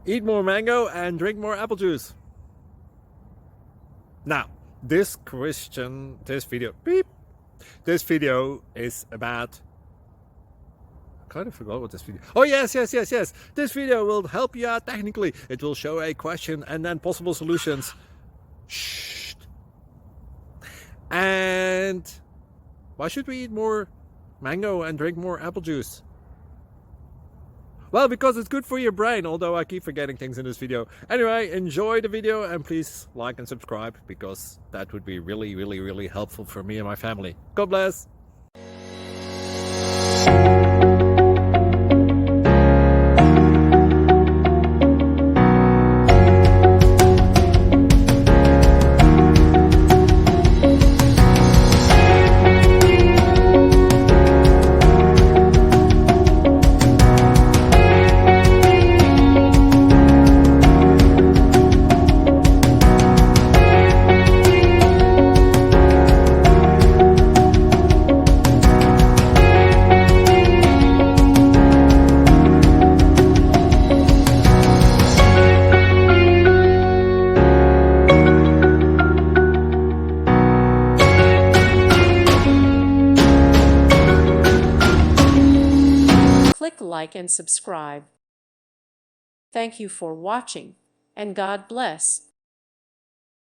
Eat more mango and drink more apple juice. Now, this video is about, I kind of forgot what this video. Oh, yes. This video will help you out technically. It will show a question and then possible solutions. Shh. And why should we eat more mango and drink more apple juice? Well, because it's good for your brain, although I keep forgetting things in this video. Anyway, enjoy the video and please like and subscribe, because that would be really helpful for me and my family. God bless! Click like and subscribe. Thank you for watching, and God bless.